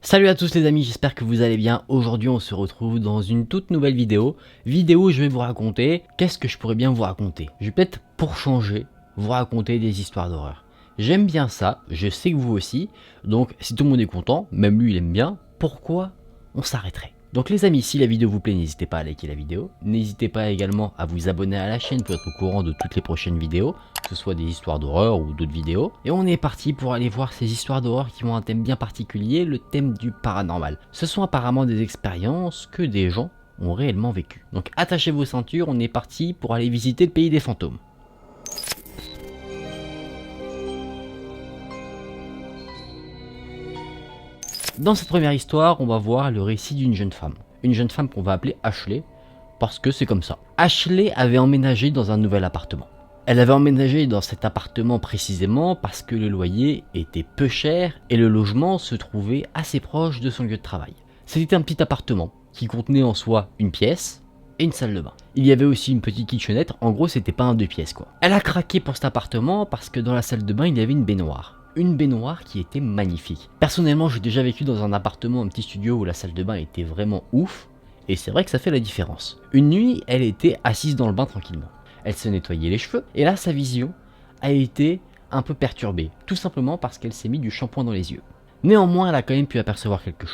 Salut à tous les amis, j'espère que vous allez bien. Aujourd'hui on se retrouve dans une toute nouvelle vidéo. Où je vais vous raconter, qu'est-ce que je pourrais bien vous raconter. Je vais peut-être pour changer, vous raconter des histoires d'horreur. J'aime bien ça, je sais que vous aussi. Donc si tout le monde est content, même lui il aime bien, pourquoi on s'arrêterait? Donc les amis, si la vidéo vous plaît, n'hésitez pas à liker la vidéo. N'hésitez pas également à vous abonner à la chaîne pour être au courant de toutes les prochaines vidéos, que ce soit des histoires d'horreur ou d'autres vidéos. Et on est parti pour aller voir ces histoires d'horreur qui ont un thème bien particulier, le thème du paranormal. Ce sont apparemment des expériences que des gens ont réellement vécues. Donc attachez vos ceintures, on est parti pour aller visiter le pays des fantômes. Dans cette première histoire, on va voir le récit d'une jeune femme. Une jeune femme qu'on va appeler Ashley, parce que c'est comme ça. Ashley avait emménagé dans un nouvel appartement. Elle avait emménagé dans cet appartement précisément parce que le loyer était peu cher et le logement se trouvait assez proche de son lieu de travail. C'était un petit appartement qui contenait en soi une pièce et une salle de bain. Il y avait aussi une petite kitchenette, en gros c'était pas un 2 pièces quoi. Elle a craqué pour cet appartement parce que dans la salle de bain il y avait une baignoire. Une baignoire qui était magnifique. Personnellement, j'ai déjà vécu dans un appartement, un petit studio où la salle de bain était vraiment ouf, et c'est vrai que ça fait la différence. Une nuit, elle était assise dans le bain tranquillement. Elle se nettoyait les cheveux, et là, sa vision a été un peu perturbée, tout simplement parce qu'elle s'est mis du shampoing dans les yeux. Néanmoins, elle a quand même pu apercevoir quelque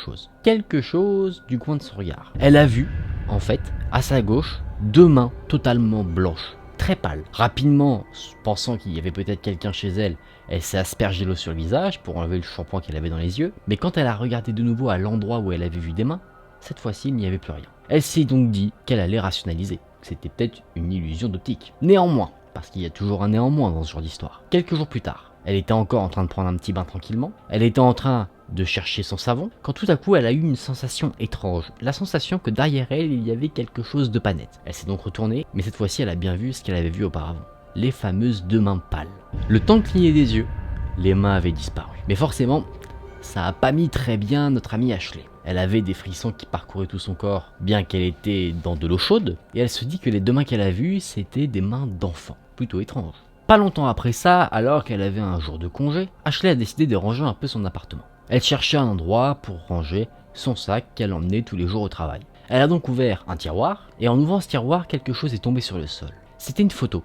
chose du coin de son regard. Elle a vu, en fait, à sa gauche, deux mains totalement blanches, très pâles. Rapidement, pensant qu'il y avait peut-être quelqu'un chez elle, elle s'est aspergée l'eau sur le visage pour enlever le shampoing qu'elle avait dans les yeux, mais quand elle a regardé de nouveau à l'endroit où elle avait vu des mains, cette fois-ci il n'y avait plus rien. Elle s'est donc dit qu'elle allait rationaliser, que c'était peut-être une illusion d'optique. Néanmoins, parce qu'il y a toujours un néanmoins dans ce genre d'histoire, quelques jours plus tard, elle était encore en train de prendre un petit bain tranquillement, elle était en train de chercher son savon, quand tout à coup elle a eu une sensation étrange, la sensation que derrière elle il y avait quelque chose de pas net. Elle s'est donc retournée, mais cette fois-ci elle a bien vu ce qu'elle avait vu auparavant. Les fameuses deux mains pâles. Le temps de cligner des yeux, les mains avaient disparu. Mais forcément, ça a pas mis très bien notre amie Ashley. Elle avait des frissons qui parcouraient tout son corps, bien qu'elle était dans de l'eau chaude, et elle se dit que les deux mains qu'elle a vues, c'était des mains d'enfant. Plutôt étrange. Pas longtemps après ça, alors qu'elle avait un jour de congé, Ashley a décidé de ranger un peu son appartement. Elle cherchait un endroit pour ranger son sac qu'elle emmenait tous les jours au travail. Elle a donc ouvert un tiroir, et en ouvrant ce tiroir, quelque chose est tombé sur le sol. C'était une photo.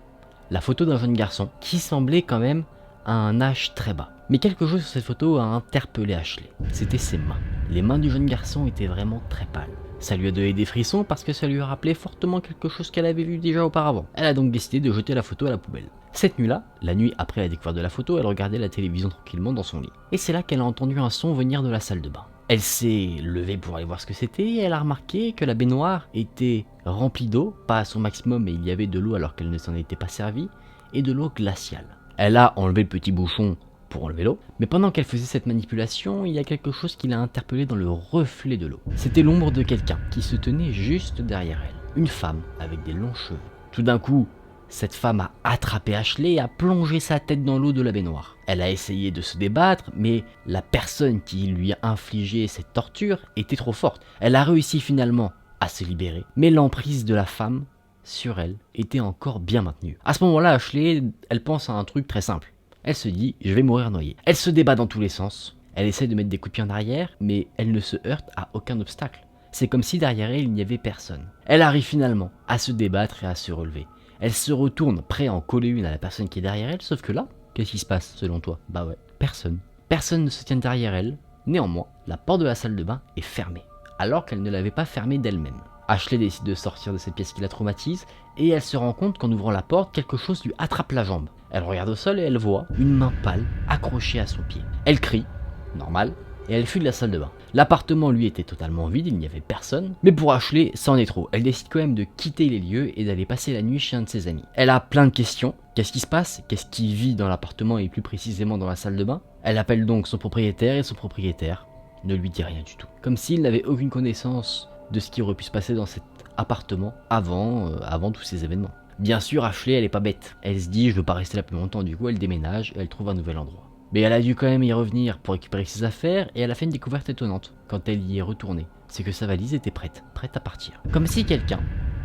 La photo d'un jeune garçon qui semblait quand même à un âge très bas. Mais quelque chose sur cette photo a interpellé Ashley. C'était ses mains. Les mains du jeune garçon étaient vraiment très pâles. Ça lui a donné des frissons parce que ça lui a rappelé fortement quelque chose qu'elle avait vu déjà auparavant. Elle a donc décidé de jeter la photo à la poubelle. Cette nuit-là, la nuit après la découverte de la photo, elle regardait la télévision tranquillement dans son lit. Et c'est là qu'elle a entendu un son venir de la salle de bain. Elle s'est levée pour aller voir ce que c'était et elle a remarqué que la baignoire était remplie d'eau, pas à son maximum mais il y avait de l'eau alors qu'elle ne s'en était pas servie, et de l'eau glaciale. Elle a enlevé le petit bouchon pour enlever l'eau, mais pendant qu'elle faisait cette manipulation, il y a quelque chose qui l'a interpellée dans le reflet de l'eau. C'était l'ombre de quelqu'un qui se tenait juste derrière elle. Une femme avec des longs cheveux. Tout d'un coup, cette femme a attrapé Ashley et a plongé sa tête dans l'eau de la baignoire. Elle a essayé de se débattre, mais la personne qui lui a infligé cette torture était trop forte. Elle a réussi finalement à se libérer, mais l'emprise de la femme sur elle était encore bien maintenue. À ce moment-là, Ashley, elle pense à un truc très simple. Elle se dit, je vais mourir noyée. Elle se débat dans tous les sens. Elle essaie de mettre des coups de pied en arrière, mais elle ne se heurte à aucun obstacle. C'est comme si derrière elle, il n'y avait personne. Elle arrive finalement à se débattre et à se relever. Elle se retourne, prêt à en coller une à la personne qui est derrière elle, sauf que là, qu'est-ce qui se passe selon toi? Bah ouais, personne. Personne ne se tient derrière elle. Néanmoins, la porte de la salle de bain est fermée, alors qu'elle ne l'avait pas fermée d'elle-même. Ashley décide de sortir de cette pièce qui la traumatise, et elle se rend compte qu'en ouvrant la porte, quelque chose lui attrape la jambe. Elle regarde au sol et elle voit une main pâle accrochée à son pied. Elle crie, normal, et elle fuit de la salle de bain. L'appartement lui était totalement vide, il n'y avait personne, mais pour Ashley, ça en est trop. Elle décide quand même de quitter les lieux et d'aller passer la nuit chez un de ses amis. Elle a plein de questions. Qu'est-ce qui se passe? Qu'est-ce qui vit dans l'appartement et plus précisément dans la salle de bain? Elle appelle donc son propriétaire et son propriétaire ne lui dit rien du tout. Comme s'il n'avait aucune connaissance de ce qui aurait pu se passer dans cet appartement avant tous ces événements. Bien sûr, Ashley, elle est pas bête. Elle se dit, je veux pas rester là plus longtemps, du coup elle déménage et elle trouve un nouvel endroit. Mais elle a dû quand même y revenir pour récupérer ses affaires et elle a fait une découverte étonnante quand elle y est retournée. C'est que sa valise était prête à partir. Comme si quelqu'un,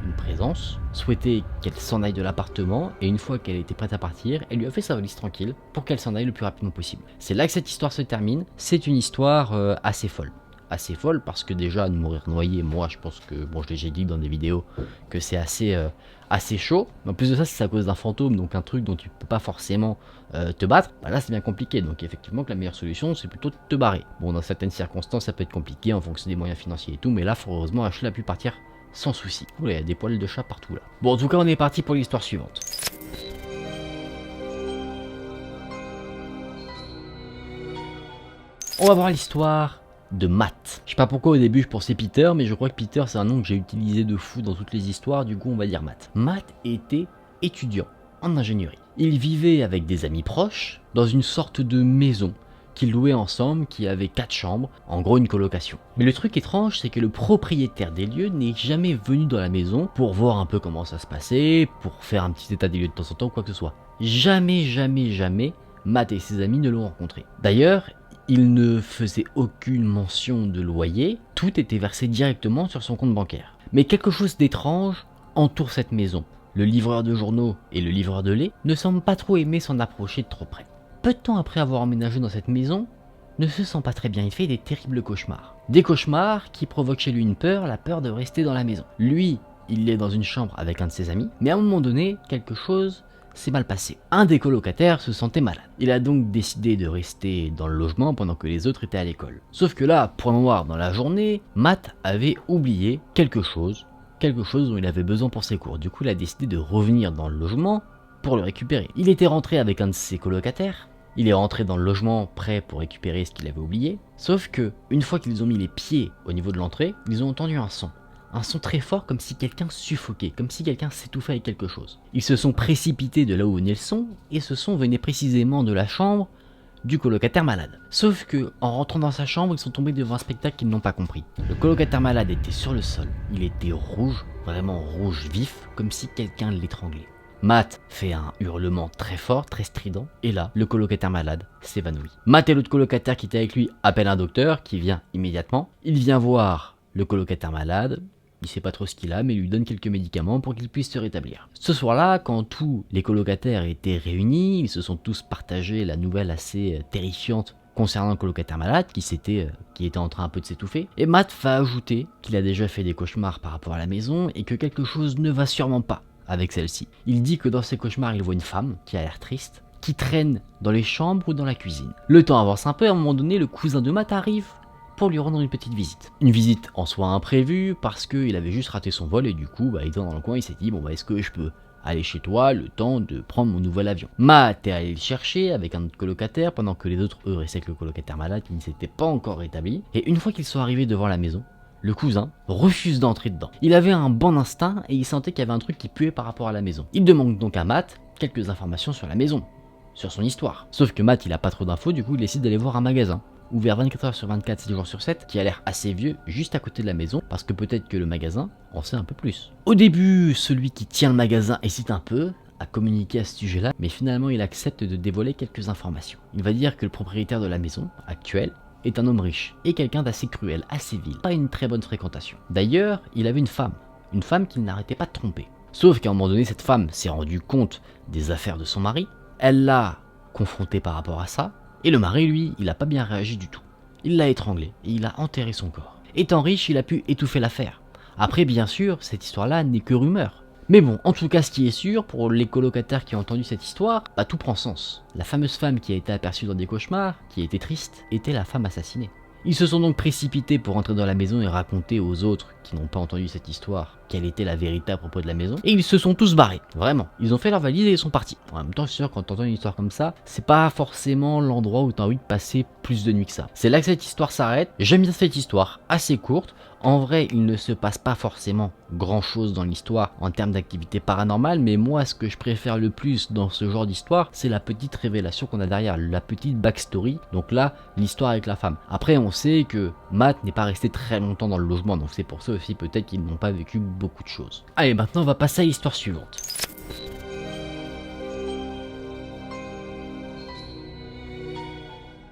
une présence, souhaitait qu'elle s'en aille de l'appartement et une fois qu'elle était prête à partir, elle lui a fait sa valise tranquille pour qu'elle s'en aille le plus rapidement possible. C'est là que cette histoire se termine. C'est une histoire assez folle. assez folle parce que déjà de mourir noyé, moi je pense que, bon je l'ai déjà dit dans des vidéos, que c'est assez chaud. Mais en plus de ça, c'est à cause d'un fantôme, donc un truc dont tu peux pas forcément te battre, bah là c'est bien compliqué. Donc effectivement que la meilleure solution c'est plutôt de te barrer. Bon, dans certaines circonstances ça peut être compliqué en fonction des moyens financiers et tout, mais là heureusement Ashley a pu partir sans souci. Oula, il y a des poils de chat partout là. Bon, en tout cas on est parti pour l'histoire suivante. On va voir l'histoire de Matt. Je sais pas pourquoi au début je pensais Peter, mais je crois que Peter c'est un nom que j'ai utilisé de fou dans toutes les histoires, du coup on va dire Matt. Matt était étudiant en ingénierie. Il vivait avec des amis proches dans une sorte de maison qu'ils louaient ensemble, qui avait 4 chambres, en gros une colocation. Mais le truc étrange, c'est que le propriétaire des lieux n'est jamais venu dans la maison pour voir un peu comment ça se passait, pour faire un petit état des lieux de temps en temps, quoi que ce soit. Jamais, jamais, jamais, Matt et ses amis ne l'ont rencontré. D'ailleurs, il ne faisait aucune mention de loyer, tout était versé directement sur son compte bancaire. Mais quelque chose d'étrange entoure cette maison. Le livreur de journaux et le livreur de lait ne semblent pas trop aimer s'en approcher de trop près. Peu de temps après avoir emménagé dans cette maison, ne se sent pas très bien, il fait des terribles cauchemars. Des cauchemars qui provoquent chez lui une peur, la peur de rester dans la maison. Lui, il est dans une chambre avec un de ses amis, mais à un moment donné, quelque chose s'est mal passé. Un des colocataires se sentait malade. Il a donc décidé de rester dans le logement pendant que les autres étaient à l'école. Sauf que là, point noir dans la journée, Matt avait oublié quelque chose dont il avait besoin pour ses cours. Du coup, il a décidé de revenir dans le logement pour le récupérer. Il était rentré avec un de ses colocataires. Il est rentré dans le logement prêt pour récupérer ce qu'il avait oublié. Sauf que, une fois qu'ils ont mis les pieds au niveau de l'entrée, ils ont entendu un son. Un son très fort, comme si quelqu'un suffoquait, comme si quelqu'un s'étouffait avec quelque chose. Ils se sont précipités de là où venait le son, et ce son venait précisément de la chambre du colocataire malade. Sauf que, en rentrant dans sa chambre, ils sont tombés devant un spectacle qu'ils n'ont pas compris. Le colocataire malade était sur le sol, il était rouge, vraiment rouge vif, comme si quelqu'un l'étranglait. Matt fait un hurlement très fort, très strident, et là, le colocataire malade s'évanouit. Matt et l'autre colocataire qui était avec lui appellent un docteur, qui vient immédiatement. Il vient voir le colocataire malade. Il sait pas trop ce qu'il a, mais il lui donne quelques médicaments pour qu'il puisse se rétablir. Ce soir-là, quand tous les colocataires étaient réunis, ils se sont tous partagés la nouvelle assez terrifiante concernant le colocataire malade qui était en train un peu de s'étouffer. Et Matt va ajouter qu'il a déjà fait des cauchemars par rapport à la maison et que quelque chose ne va sûrement pas avec celle-ci. Il dit que dans ses cauchemars, il voit une femme qui a l'air triste, qui traîne dans les chambres ou dans la cuisine. Le temps avance un peu, à un moment donné, le cousin de Matt arrive pour lui rendre une petite visite. Une visite en soi imprévue parce qu'il avait juste raté son vol et du coup, étant dans le coin, il s'est dit bon est-ce que je peux aller chez toi le temps de prendre mon nouvel avion. Matt est allé le chercher avec un autre colocataire pendant que les autres eux restaient avec le colocataire malade qui ne s'était pas encore rétabli. Et une fois qu'ils sont arrivés devant la maison, le cousin refuse d'entrer dedans. Il avait un bon instinct et il sentait qu'il y avait un truc qui puait par rapport à la maison. Il demande donc à Matt quelques informations sur la maison, sur son histoire. Sauf que Matt il a pas trop d'infos, du coup il décide d'aller voir un magasin ouvert 24h sur 24, 7 jours sur 7, qui a l'air assez vieux, juste à côté de la maison, parce que peut-être que le magasin en sait un peu plus. Au début, celui qui tient le magasin hésite un peu à communiquer à ce sujet-là, mais finalement il accepte de dévoiler quelques informations. Il va dire que le propriétaire de la maison, actuel, est un homme riche, et quelqu'un d'assez cruel, assez vil, pas une très bonne fréquentation. D'ailleurs, il avait une femme qu'il n'arrêtait pas de tromper. Sauf qu'à un moment donné, cette femme s'est rendue compte des affaires de son mari, elle l'a confronté par rapport à ça, et le mari, lui, il a pas bien réagi du tout. Il l'a étranglé et il a enterré son corps. Étant riche, il a pu étouffer l'affaire. Après, bien sûr, cette histoire-là n'est que rumeur. Mais bon, en tout cas, ce qui est sûr, pour les colocataires qui ont entendu cette histoire, tout prend sens. La fameuse femme qui a été aperçue dans des cauchemars, qui était triste, était la femme assassinée. Ils se sont donc précipités pour entrer dans la maison et raconter aux autres qui n'ont pas entendu cette histoire quelle était la vérité à propos de la maison. Et ils se sont tous barrés, vraiment. Ils ont fait leur valise et ils sont partis. En même temps, je suis sûr, quand t'entends une histoire comme ça, c'est pas forcément l'endroit où t'as envie de passer plus de nuit que ça. C'est là que cette histoire s'arrête. J'aime bien cette histoire, assez courte. En vrai, il ne se passe pas forcément grand chose dans l'histoire en termes d'activité paranormale, mais moi, ce que je préfère le plus dans ce genre d'histoire, c'est la petite révélation qu'on a derrière, la petite backstory. Donc là, l'histoire avec la femme. Après, on sait que Matt n'est pas resté très longtemps dans le logement, donc c'est pour ça aussi peut-être qu'ils n'ont pas vécu beaucoup de choses. Allez, maintenant on va passer à l'histoire suivante.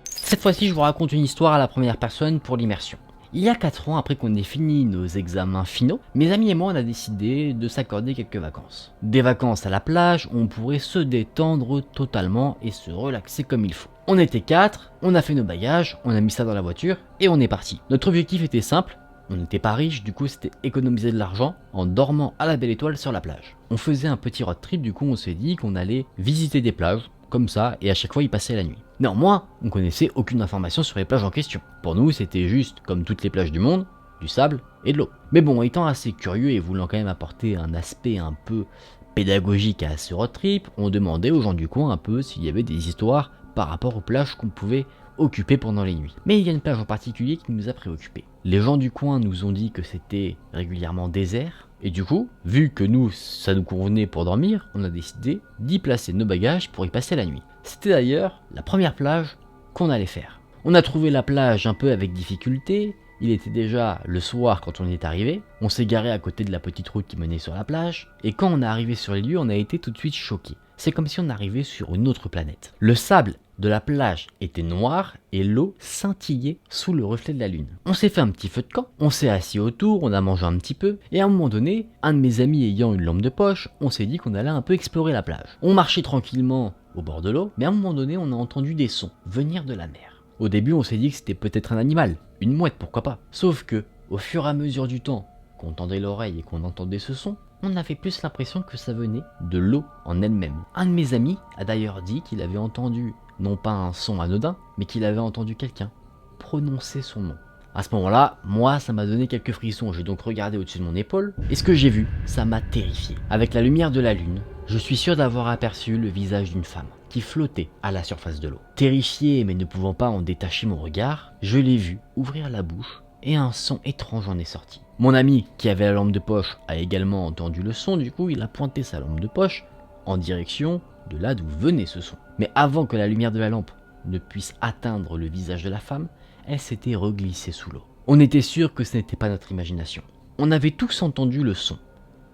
Cette fois-ci, je vous raconte une histoire à la première personne pour l'immersion. Il y a 4 ans, après qu'on ait fini nos examens finaux, mes amis et moi on a décidé de s'accorder quelques vacances. Des vacances à la plage où on pourrait se détendre totalement et se relaxer comme il faut. On était 4, on a fait nos bagages, on a mis ça dans la voiture et on est parti. Notre objectif était simple, on n'était pas riche, du coup c'était économiser de l'argent en dormant à la belle étoile sur la plage. On faisait un petit road trip, du coup on s'est dit qu'on allait visiter des plages, comme ça, et à chaque fois y passer la nuit. Néanmoins, on connaissait aucune information sur les plages en question. Pour nous, c'était juste, comme toutes les plages du monde, du sable et de l'eau. Mais bon, étant assez curieux et voulant quand même apporter un aspect un peu pédagogique à ce road trip, on demandait aux gens du coin un peu s'il y avait des histoires par rapport aux plages qu'on pouvait occuper pendant les nuits. Mais il y a une plage en particulier qui nous a préoccupés. Les gens du coin nous ont dit que c'était régulièrement désert, et du coup, vu que nous, ça nous convenait pour dormir, on a décidé d'y placer nos bagages pour y passer la nuit. C'était d'ailleurs la première plage qu'on allait faire. On a trouvé la plage un peu avec difficulté, il était déjà le soir quand on y est arrivé, on s'est garé à côté de la petite route qui menait sur la plage, et quand on est arrivé sur les lieux, on a été tout de suite choqués. C'est comme si on arrivait sur une autre planète. Le sable de la plage était noir et l'eau scintillait sous le reflet de la lune. On s'est fait un petit feu de camp, on s'est assis autour, on a mangé un petit peu, et à un moment donné, un de mes amis ayant une lampe de poche, on s'est dit qu'on allait un peu explorer la plage. On marchait tranquillement au bord de l'eau, mais à un moment donné, on a entendu des sons venir de la mer. Au début, on s'est dit que c'était peut-être un animal, une mouette, pourquoi pas. Sauf que, au fur et à mesure du temps, qu'on tendait l'oreille et qu'on entendait ce son, on avait plus l'impression que ça venait de l'eau en elle-même. Un de mes amis a d'ailleurs dit qu'il avait entendu, non pas un son anodin, mais qu'il avait entendu quelqu'un prononcer son nom. À ce moment-là, moi, ça m'a donné quelques frissons, j'ai donc regardé au-dessus de mon épaule, et ce que j'ai vu, ça m'a terrifié. Avec la lumière de la lune, je suis sûr d'avoir aperçu le visage d'une femme qui flottait à la surface de l'eau. Terrifié, mais ne pouvant pas en détacher mon regard, je l'ai vu ouvrir la bouche, et un son étrange en est sorti. Mon ami, qui avait la lampe de poche, a également entendu le son, du coup il a pointé sa lampe de poche en direction de là d'où venait ce son. Mais avant que la lumière de la lampe ne puisse atteindre le visage de la femme, elle s'était reglissée sous l'eau. On était sûr que ce n'était pas notre imagination. On avait tous entendu le son.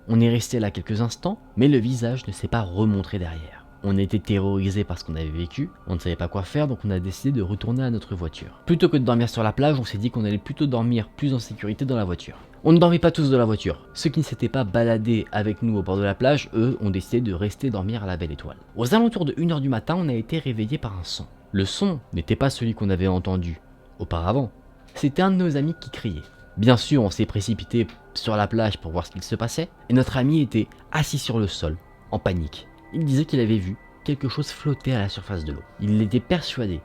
On est resté là quelques instants, mais le visage ne s'est pas remontré derrière. On était terrorisés par ce qu'on avait vécu, on ne savait pas quoi faire, donc on a décidé de retourner à notre voiture. Plutôt que de dormir sur la plage, on s'est dit qu'on allait plutôt dormir plus en sécurité dans la voiture. On ne dormait pas tous dans la voiture. Ceux qui ne s'étaient pas baladés avec nous au bord de la plage, eux, ont décidé de rester dormir à la belle étoile. Aux alentours de 1h du matin, on a été réveillés par un son. Le son n'était pas celui qu'on avait entendu auparavant. C'était un de nos amis qui criait. Bien sûr, on s'est précipité sur la plage pour voir ce qu'il se passait, et notre ami était assis sur le sol, en panique. Il disait qu'il avait vu quelque chose flotter à la surface de l'eau. Il était persuadé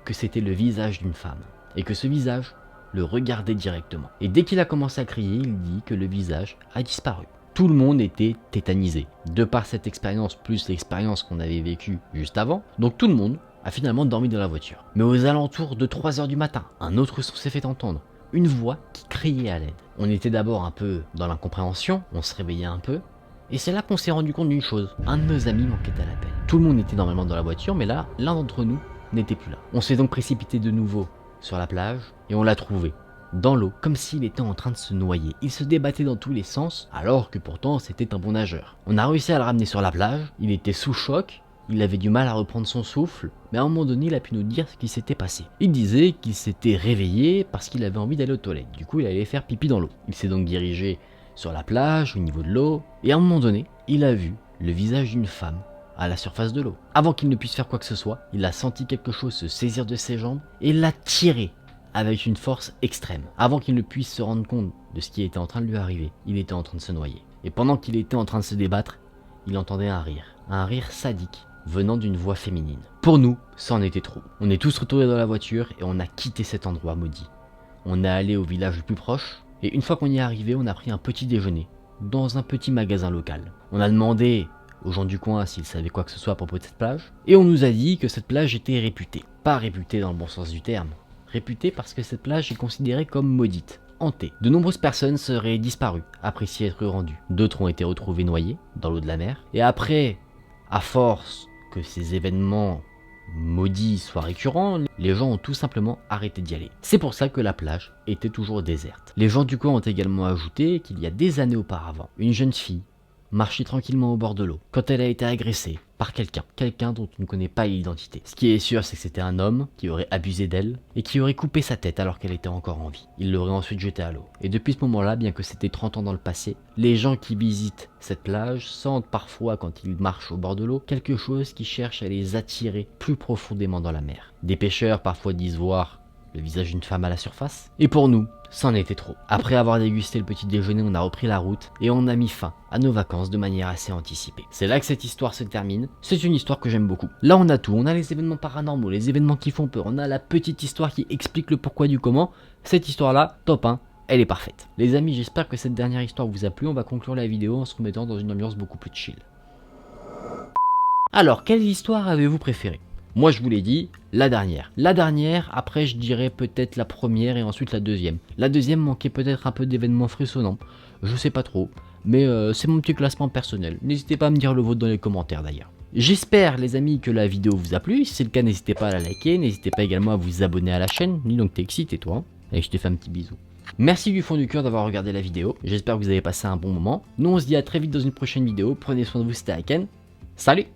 que c'était le visage d'une femme, et que ce visage le regardait directement. Et dès qu'il a commencé à crier, il dit que le visage a disparu. Tout le monde était tétanisé, de par cette expérience plus l'expérience qu'on avait vécue juste avant, donc tout le monde a finalement dormi dans la voiture. Mais aux alentours de 3h du matin, un autre son s'est fait entendre, une voix qui criait à l'aide. On était d'abord un peu dans l'incompréhension, on se réveillait un peu, et c'est là qu'on s'est rendu compte d'une chose, un de nos amis manquait à l'appel. Tout le monde était normalement dans la voiture, mais là, l'un d'entre nous n'était plus là. On s'est donc précipité de nouveau sur la plage, et on l'a trouvé, dans l'eau, comme s'il était en train de se noyer. Il se débattait dans tous les sens, alors que pourtant c'était un bon nageur. On a réussi à le ramener sur la plage, il était sous choc, il avait du mal à reprendre son souffle, mais à un moment donné il a pu nous dire ce qui s'était passé. Il disait qu'il s'était réveillé parce qu'il avait envie d'aller aux toilettes, du coup il allait faire pipi dans l'eau. Il s'est donc dirigé sur la plage, au niveau de l'eau, et à un moment donné, il a vu le visage d'une femme à la surface de l'eau. Avant qu'il ne puisse faire quoi que ce soit, il a senti quelque chose se saisir de ses jambes et l'a tiré avec une force extrême. Avant qu'il ne puisse se rendre compte de ce qui était en train de lui arriver, il était en train de se noyer. Et pendant qu'il était en train de se débattre, il entendait un rire sadique venant d'une voix féminine. Pour nous, ça en était trop. On est tous retournés dans la voiture et on a quitté cet endroit maudit. On est allé au village le plus proche, et une fois qu'on y est arrivé, on a pris un petit déjeuner dans un petit magasin local. On a demandé aux gens du coin s'ils savaient quoi que ce soit à propos de cette plage, et on nous a dit que cette plage était réputée. Pas réputée dans le bon sens du terme, réputée parce que cette plage est considérée comme maudite, hantée. De nombreuses personnes seraient disparues après s'y être rendues. D'autres ont été retrouvées noyées dans l'eau de la mer, et après, à force que ces événements maudits soient récurrents, les gens ont tout simplement arrêté d'y aller. C'est pour ça que la plage était toujours déserte. Les gens du coin ont également ajouté qu'il y a des années auparavant, une jeune fille marchait tranquillement au bord de l'eau quand elle a été agressée par quelqu'un dont on ne connaît pas l'identité. Ce qui est sûr, c'est que c'était un homme qui aurait abusé d'elle et qui aurait coupé sa tête alors qu'elle était encore en vie. Il l'aurait ensuite jetée à l'eau. Et depuis ce moment-là, bien que c'était 30 ans dans le passé, les gens qui visitent cette plage sentent parfois, quand ils marchent au bord de l'eau, quelque chose qui cherche à les attirer plus profondément dans la mer. Des pêcheurs parfois disent voir le visage d'une femme à la surface. Et pour nous, c'en était trop. Après avoir dégusté le petit déjeuner, on a repris la route et on a mis fin à nos vacances de manière assez anticipée. C'est là que cette histoire se termine. C'est une histoire que j'aime beaucoup. Là, on a tout. On a les événements paranormaux, les événements qui font peur. On a la petite histoire qui explique le pourquoi du comment. Cette histoire-là, top 1. Elle est parfaite. Les amis, j'espère que cette dernière histoire vous a plu. On va conclure la vidéo en se remettant dans une ambiance beaucoup plus chill. Alors, quelle histoire avez-vous préférée ? Moi je vous l'ai dit, la dernière. La dernière, après je dirais peut-être la première et ensuite la deuxième. La deuxième manquait peut-être un peu d'événements frissonnants, je sais pas trop, mais c'est mon petit classement personnel. N'hésitez pas à me dire le vôtre dans les commentaires d'ailleurs. J'espère les amis que la vidéo vous a plu, si c'est le cas n'hésitez pas à la liker, n'hésitez pas également à vous abonner à la chaîne, dis donc t'es excité toi, et je te fais un petit bisou. Merci du fond du cœur d'avoir regardé la vidéo, j'espère que vous avez passé un bon moment. Nous on se dit à très vite dans une prochaine vidéo, prenez soin de vous, c'était Aiken, salut!